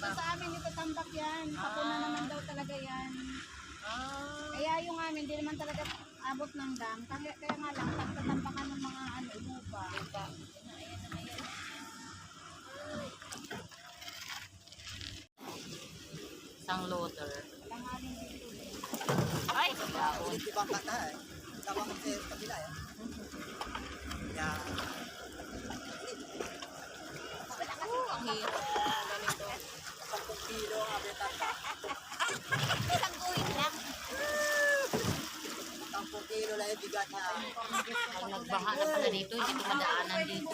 dito sa amin, dito tambak yan. Kapuna naman daw talaga yan. Kaya yung amin, hindi naman talaga abot ng dam. Kaya nga lang, pagtatambakan ng mga lupa. Isang loader. Walang amin dito. Ay, kabaon. Ulit ibang kata eh. Tama ko sa kabila eh. Yan. Ang hirap. Ganito. 10 kilo ang abitan. Isang guhit lang. 10 kilo lang yung bigat niya. Pag nagbaha na pala dito, hindi ko madaanan dito.